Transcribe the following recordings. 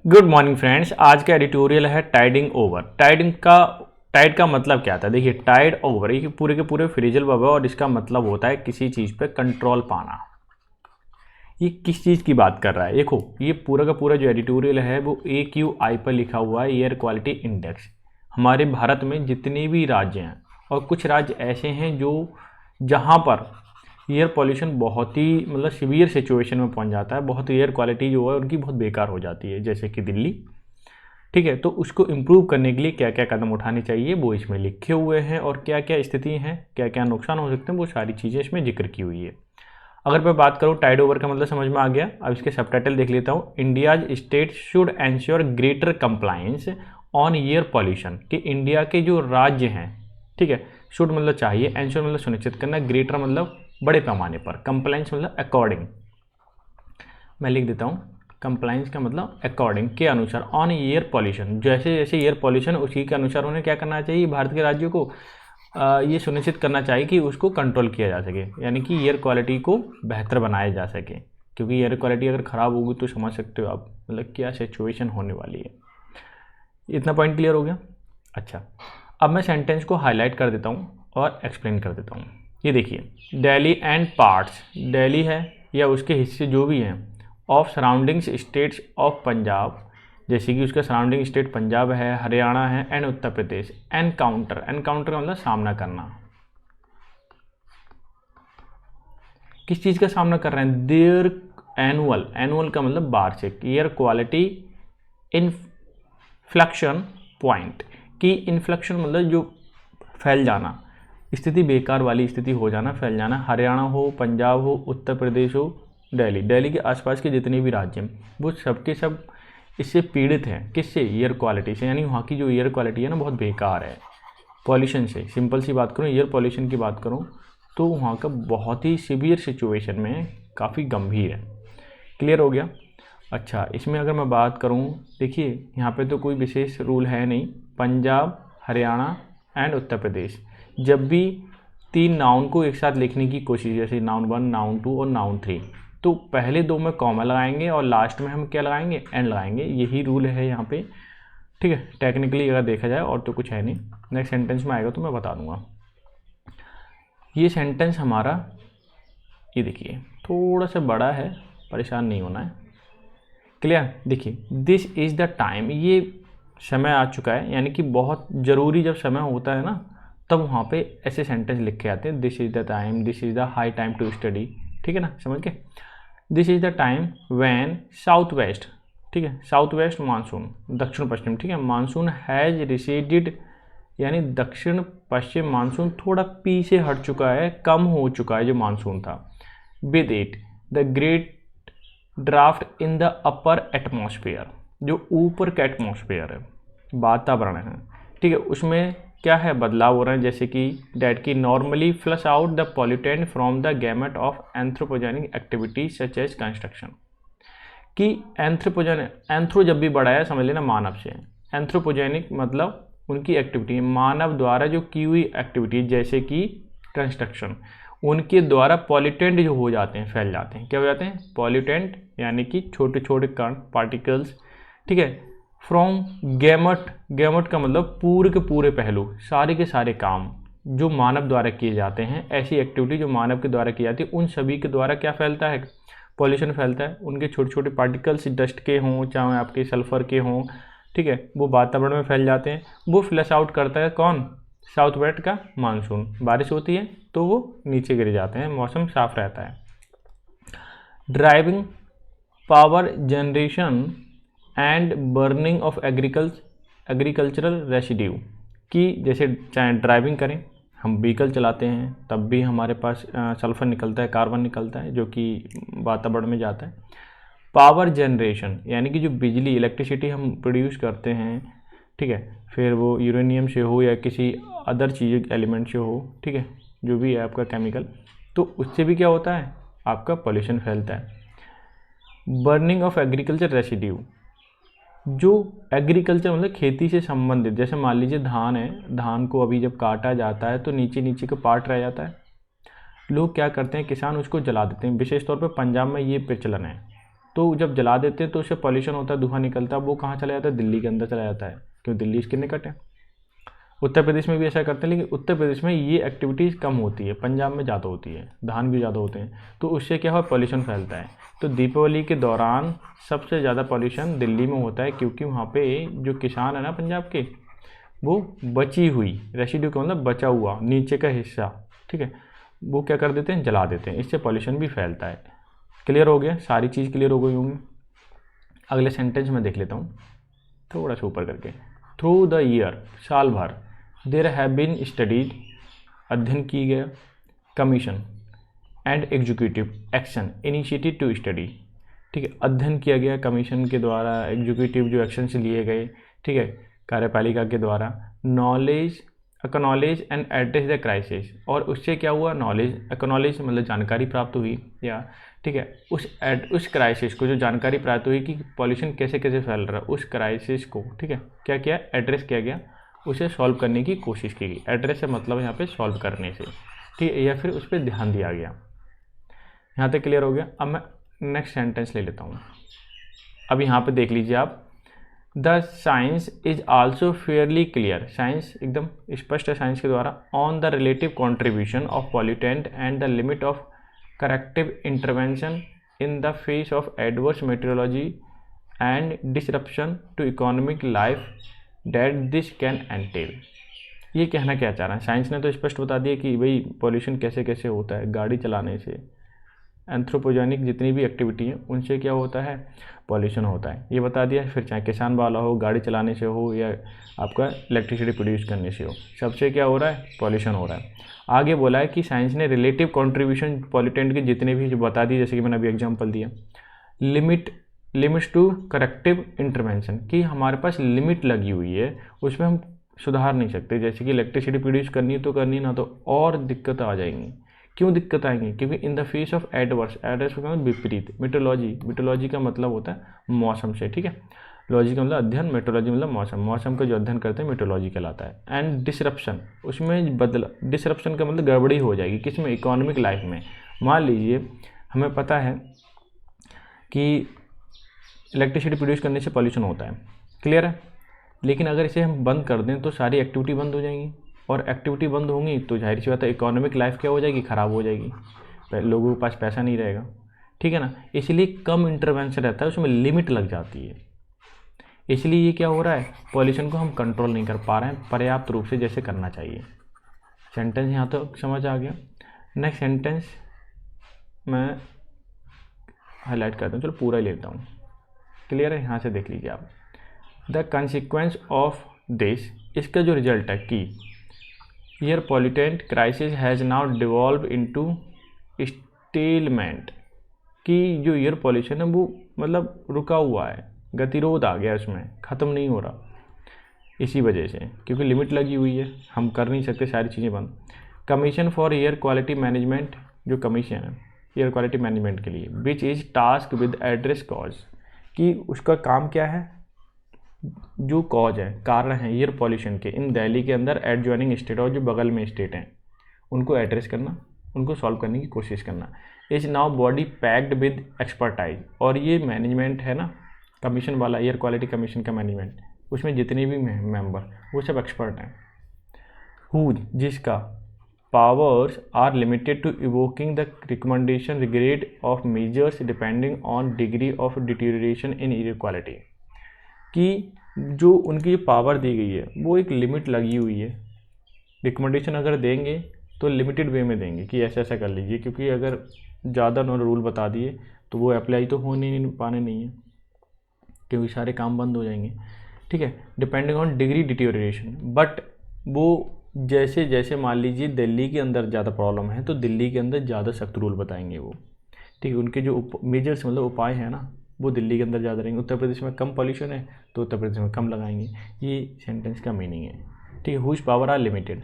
Good morning friends. आज का editorial है टाइडिंग ओवर। टाइड का मतलब क्या था? देखिए, टाइड ओवर ये पूरे के पूरे फ्रेजल वर्ब है और इसका मतलब होता है किसी चीज़ पे कंट्रोल पाना। ये किस चीज़ की बात कर रहा है? देखो, ये पूरा का पूरा जो एडिटोरियल है वो AQI पर लिखा हुआ है, एयर क्वालिटी इंडेक्स। हमारे भारत में जितने भी राज्य हैं और कुछ राज्य ऐसे हैं जो जहाँ पर एयर पॉल्यूशन बहुत ही मतलब सीवियर सिचुएशन में पहुँच जाता है, बहुत एयर क्वालिटी जो है उनकी बहुत बेकार हो जाती है, जैसे कि दिल्ली। ठीक है, तो उसको इम्प्रूव करने के लिए क्या क्या कदम उठाने चाहिए वो इसमें लिखे हुए हैं, और क्या क्या स्थिति हैं, क्या क्या नुकसान हो सकते हैं, वो सारी चीज़ें इसमें जिक्र की हुई है। अगर मैं बात करूँ टाइड ओवर का मतलब समझ में आ गया। अब इसके सबटाइटल देख लेता हूँ। India's state should ensure greater compliance on air pollution, कि इंडिया के जो राज्य हैं, ठीक है, शुड मतलब चाहिए, एंश्योर मतलब सुनिश्चित करना, ग्रेटर मतलब बड़े पैमाने पर, कंप्लायंस मतलब अकॉर्डिंग। मैं लिख देता हूँ, कंप्लायंस का मतलब अकॉर्डिंग, के अनुसार, ऑन एयर पॉल्यूशन, जैसे जैसे एयर पॉल्यूशन उसी के अनुसार उन्हें क्या करना चाहिए, भारत के राज्यों को ये सुनिश्चित करना चाहिए कि उसको कंट्रोल किया जा सके, यानी कि एयर क्वालिटी को बेहतर बनाया जा सके। क्योंकि एयर क्वालिटी अगर ख़राब होगी तो समझ सकते हो आप मतलब क्या सिचुएशन होने वाली है। इतना पॉइंट क्लियर हो गया? अच्छा, अब मैं सेंटेंस को हाईलाइट कर देता हूँ और एक्सप्लेन कर देता हूँ। ये देखिए, दिल्ली एंड पार्ट्स, दिल्ली है या उसके हिस्से जो भी हैं, of surroundings states of Punjab, जैसे कि उसका सराउंडिंग स्टेट पंजाब है, हरियाणा है, and Uttar Pradesh, encounter, encounter का मतलब सामना करना। किस चीज़ का सामना कर रहे हैं? देयर एनुअल, एनुअल का मतलब वार्षिक, एयर क्वालिटी इन्फ्लेक्शन पॉइंट, की इन्फ्लेक्शन मतलब जो फैल जाना, स्थिति बेकार वाली स्थिति हो जाना, फैल जाना। हरियाणा हो, पंजाब हो, उत्तर प्रदेश हो, दिल्ली, दिल्ली के आसपास के जितने भी राज्य हैं वो सबके सब इससे पीड़ित हैं। किससे? एयर क्वालिटी से, यानी वहाँ की जो एयर क्वालिटी है ना बहुत बेकार है पॉल्यूशन से। सिंपल सी बात करूँ, एयर पॉल्यूशन की बात करूँ तो वहाँ का बहुत ही सीवियर सिचुएशन में, काफ़ी गंभीर है। क्लियर हो गया? अच्छा, इसमें अगर मैं बात करूँ, देखिए यहाँ पे तो कोई विशेष रूल है नहीं। पंजाब, हरियाणा एंड उत्तर प्रदेश, जब भी तीन नाउन को एक साथ लिखने की कोशिश, जैसे नाउन 1, नाउन 2 और नाउन 3, तो पहले दो में कॉमा लगाएंगे और लास्ट में हम क्या लगाएंगे? एंड लगाएंगे। यही रूल है यहाँ पे। ठीक है, टेक्निकली अगर देखा जाए और तो कुछ है नहीं। नेक्स्ट सेंटेंस में आएगा तो मैं बता दूंगा। ये सेंटेंस हमारा, ये देखिए थोड़ा सा बड़ा है, परेशान नहीं होना है। क्लियर? देखिए, दिस इज़ द टाइम, ये समय आ चुका है, यानी कि बहुत ज़रूरी जब समय होता है ना तब वहाँ पे ऐसे सेंटेंस लिखे आते हैं। This is the time, this is the high time to study. ठीक है ना, समझ के? This is the time when south west, ठीक है, साउथ वेस्ट मानसून, दक्षिण पश्चिम, ठीक है, मानसून हैज़ रिसीडेड, यानी दक्षिण पश्चिम मानसून थोड़ा पीछे हट चुका है, कम हो चुका है जो मानसून था। With it the great draft in the upper atmosphere, जो ऊपर का एटमॉस्फेयर है, वातावरण है, ठीक है, उसमें क्या है? बदलाव हो रहे हैं, जैसे कि डैट की normally flush out the pollutant from the gamut of anthropogenic activities such as construction, कि एंथ्रो जब भी बढ़ा है समझ लेना मानव से। एंथ्रोपोजेनिक मतलब उनकी एक्टिविटी, मानव द्वारा जो की हुई एक्टिविटीज, जैसे कि कंस्ट्रक्शन, उनके द्वारा पॉल्यूटेंट जो हो जाते हैं, फैल जाते हैं। क्या हो जाते हैं? पॉल्यूटेंट, यानी कि छोटे छोटे कण, पार्टिकल्स, ठीक है, फ्रॉम गैमट, गैमट का मतलब पूरे के पूरे पहलू, सारे के सारे काम जो मानव द्वारा किए जाते हैं, ऐसी एक्टिविटी जो मानव के द्वारा की जाती है, उन सभी के द्वारा क्या फैलता है? पॉल्यूशन फैलता है। उनके छोटे छोटे पार्टिकल्स, डस्ट के हों चाहे आपके सल्फर के हों, ठीक है, वो वातावरण में फैल जाते हैं। वो फ्लश आउट करता है कौन? साउथ वेस्ट का मानसून। बारिश होती है तो वो नीचे गिर जाते हैं, मौसम साफ रहता है। Driving power generation and burning of agricultural residue, कि जैसे चाहे ड्राइविंग करें, हम व्हीकल चलाते हैं तब भी हमारे पास सल्फर निकलता है, कार्बन निकलता है, जो कि वातावरण में जाता है। पावर जनरेशन, यानी कि जो बिजली, इलेक्ट्रिसिटी हम प्रोड्यूस करते हैं, ठीक है, फिर वो यूरेनियम से हो या किसी अदर चीज़ एलिमेंट से हो, ठीक है, जो भी है आपका केमिकल, तो उससे भी क्या होता है? आपका पॉल्यूशन फैलता है। बर्निंग ऑफ एग्रीकल्चर रेसिड्यू, जो एग्रीकल्चर मतलब खेती से संबंधित, जैसे मान लीजिए धान है, धान को अभी जब काटा जाता है तो नीचे नीचे का पार्ट रह जाता है, लोग क्या करते हैं, किसान उसको जला देते हैं। विशेष तौर पे पंजाब में ये प्रचलन है, तो जब जला देते हैं तो उससे पॉल्यूशन होता है, धुआं निकलता है, वो कहाँ चला जाता है, दिल्ली के अंदर चला जाता है, क्योंकि दिल्ली इसके निकट है। उत्तर प्रदेश में भी ऐसा करते हैं, लेकिन उत्तर प्रदेश में ये एक्टिविटीज़ कम होती है, पंजाब में ज़्यादा होती है, धान भी ज़्यादा होते हैं, तो उससे क्या हुआ, पॉल्यूशन फैलता है। तो दीपावली के दौरान सबसे ज़्यादा पॉल्यूशन दिल्ली में होता है, क्योंकि वहाँ पे जो किसान है ना पंजाब के, वो बची हुई रेसिड्यू का मतलब बचा हुआ नीचे का हिस्सा, ठीक है, वो क्या कर देते हैं, जला देते हैं, इससे पॉल्यूशन भी फैलता है। क्लियर हो गया, सारी चीज़ क्लियर हो गई होंगी। अगले सेंटेंस में देख लेता हूँ थोड़ा सा ऊपर करके। थ्रू द ईयर, साल भर, देयर हैव बीन स्टडीज, अध्ययन की गया, commission and executive action initiated to study, ठीक है, अध्ययन किया गया कमीशन के द्वारा, एग्जीक्यूटिव जो एक्शंस लिए गए, ठीक है, कार्यपालिका के द्वारा, knowledge acknowledge and address the crisis, और उससे क्या हुआ, नॉलेज एक्नॉलेज मतलब जानकारी प्राप्त हुई, या ठीक है, उस क्राइसिस को, जो जानकारी प्राप्त हुई कि पॉल्यूशन कैसे कैसे फैल रहा है, उस क्राइसिस को, ठीक है, क्या किया, एड्रेस किया गया, उसे सॉल्व करने की कोशिश की गई। एड्रेस से मतलब यहाँ पे सॉल्व करने से, ठीक है, या फिर उस पर ध्यान दिया गया। यहाँ तक क्लियर हो गया। अब मैं नेक्स्ट सेंटेंस ले लेता हूँ। अब यहाँ पे देख लीजिए आप, the science is also fairly clear, science एकदम स्पष्ट है साइंस के द्वारा, on the relative contribution of pollutant and the limit of corrective intervention in the face of adverse meteorology and disruption to economic life that this can entail. ये कहना क्या चाह रहा है, साइंस ने तो स्पष्ट बता दिया कि भाई पॉल्यूशन कैसे कैसे होता है, गाड़ी चलाने से, एंथ्रोपोजेनिक जितनी भी एक्टिविटी है उनसे क्या होता है, पॉल्यूशन होता है, ये बता दिया। फिर चाहे किसान वाला हो, गाड़ी चलाने से हो, या आपका इलेक्ट्रिसिटी प्रोड्यूस करने से हो, सबसे क्या हो रहा है, पॉल्यूशन हो रहा है। आगे बोला है कि साइंस ने रिलेटिव कंट्रीब्यूशन पॉल्यूटेंट के जितने भी जो बता दिए, जैसे कि मैंने अभी एग्जांपल दिया, लिमिट्स टू करेक्टिव इंटरवेंशन, कि हमारे पास लिमिट लगी हुई है, उसमें हम सुधार नहीं सकते, जैसे कि इलेक्ट्रिसिटी प्रोड्यूस करनी है तो करनी, ना तो और दिक्कत आ जाएंगी। क्यों दिक्कत आएंगी, क्योंकि इन द फेस ऑफ एडवर्स का मतलब विपरीत, मेट्रोलॉजी का मतलब होता है मौसम से, ठीक है, लॉजी का मतलब अध्ययन, मेट्रोलॉजी मतलब मौसम का जो अध्ययन करते हैं मेट्रोलॉजी कहलाता है। एंड डिसरप्शन, उसमें डिसरप्शन का मतलब गड़बड़ी हो जाएगी, किसमें, इकोनॉमिक लाइफ में। मान लीजिए हमें पता है कि इलेक्ट्रिसिटी प्रोड्यूस करने से पॉल्यूशन होता है, क्लियर है, लेकिन अगर इसे हम बंद कर दें तो सारी एक्टिविटी बंद हो जाएंगी, और एक्टिविटी बंद होंगी तो जाहिर सी बात है इकोनॉमिक लाइफ क्या हो जाएगी, ख़राब हो जाएगी, लोगों के पास पैसा नहीं रहेगा, ठीक है ना। इसलिए कम इंटरवेंशन रहता है, उसमें लिमिट लग जाती है, इसलिए ये क्या हो रहा है, पॉल्यूशन को हम कंट्रोल नहीं कर पा रहे हैं पर्याप्त रूप से जैसे करना चाहिए। सेंटेंस यहाँ तो समझ आ गया। नेक्स्ट सेंटेंस मैं हाईलाइट करता हूँ, चलो पूरा ही लेता हूँ, क्लियर है, यहाँ से देख लीजिए आप। द कंसिक्वेंस ऑफ दिस, इसका जो रिजल्ट है कि air pollutant crisis has now devolve into stalemate, कि जो एयर पॉल्यूशन है वो मतलब रुका हुआ है, गतिरोध आ गया, उसमें ख़त्म नहीं हो रहा, इसी वजह से, क्योंकि लिमिट लगी हुई है, हम कर नहीं सकते सारी चीज़ें बंद। Commission for air quality management, जो कमीशन है एयर क्वालिटी मैनेजमेंट के लिए, which is task with address cause, कि उसका काम क्या है, जो कॉज है, कारण है एयर पॉल्यूशन के इन दिल्ली के अंदर एडजॉइनिंग स्टेट, और जो बगल में स्टेट हैं उनको एड्रेस करना, उनको सॉल्व करने की कोशिश करना। Is now body packed with expertise, और ये मैनेजमेंट है ना कमीशन वाला, एयर क्वालिटी कमीशन का मैनेजमेंट, उसमें जितने भी मेंबर वो सब एक्सपर्ट हैं, हु जिसका powers are limited to evoking the recommendation grade of measures depending on degree of deterioration in air quality, कि जो उनकी पावर दी गई है वो एक लिमिट लगी हुई है, रिकमेंडेशन अगर देंगे तो लिमिटेड वे में देंगे कि ऐसा ऐसा कर लीजिए, क्योंकि अगर ज़्यादा उन्होंने रूल बता दिए तो वो अप्लाई तो होने नहीं पाने नहीं है, क्योंकि सारे काम बंद हो जाएंगे, ठीक है, depending on degree deterioration. But वो जैसे जैसे मान लीजिए दिल्ली के अंदर ज़्यादा प्रॉब्लम है तो दिल्ली के अंदर ज़्यादा सख्त रूल बताएंगे वो, ठीक है, उनके जो मेजर्स मतलब उपाय हैं ना वो दिल्ली के अंदर ज़्यादा रहेंगे। उत्तर प्रदेश में कम पॉल्यूशन है तो उत्तर प्रदेश में कम लगाएंगे, ये सेंटेंस का मीनिंग है, ठीक है। Whose power are limited,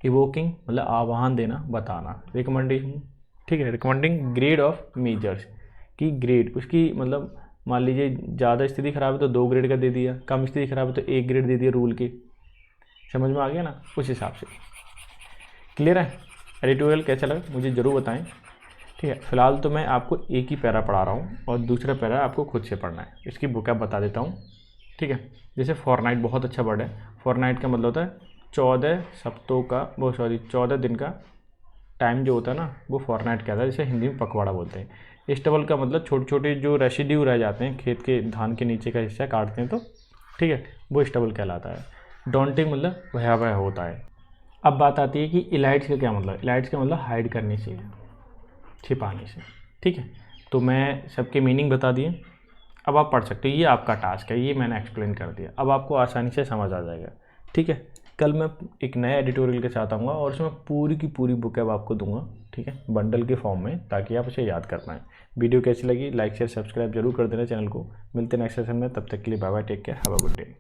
evoking मतलब आह्वान देना, बताना, रिकमेंडेशन, ठीक है, रिकमेंडिंग ग्रेड ऑफ मेजर्स, की ग्रेड उसकी मतलब मान लीजिए ज़्यादा स्थिति ख़राब है तो 2 ग्रेड का दे दिया, कम स्थिति ख़राब है तो 1 ग्रेड दे दिया रूल के, समझ में आ गया ना, उस हिसाब से। क्लियर है, एडिटोरियल कैसा लगा मुझे ज़रूर बताएं। ठीक है। फिलहाल तो मैं आपको एक ही पैरा पढ़ा रहा हूँ और दूसरा पैरा आपको खुद से पढ़ना है। इसकी बुक आप बता देता हूँ, ठीक है। जैसे फॉरनाइट बहुत अच्छा वर्ड है। फॉरनाइट का मतलब होता है 14 सप्ताह का, वो 14 दिन का टाइम जो होता है ना, वो फॉरनाइट कहता है, जिसे हिंदी में पखवाड़ा बोलते हैं। स्टबल का मतलब छोटे छोटे जो रेसिड्यू रह जाते हैं खेत के, धान के नीचे का हिस्सा काटते हैं तो, ठीक है, वो स्टबल कहलाता है। डॉन्टिंग मतलब भयावह होता है। अब बात आती है कि इलाइट्स का क्या मतलब। इलाइट्स का मतलब हाइड करने से, छिपाने से, ठीक है। तो मैं सबके मीनिंग बता दिए, अब आप पढ़ सकते हो। ये आपका टास्क है, ये मैंने एक्सप्लेन कर दिया, अब आपको आसानी से समझ आ जाएगा, ठीक है। कल मैं एक नए एडिटोरियल के साथ आऊँगा और उसमें पूरी की पूरी बुक अब आपको दूंगा, ठीक है, बंडल के फॉर्म में, ताकि आप उसे याद कर पाएँ। वीडियो कैसी लगी, लाइक शेयर सब्सक्राइब जरूर कर देना चैनल को। मिलते हैं नेक्स्ट सेशन में, तब तक के लिए bye bye, take care, have a good day.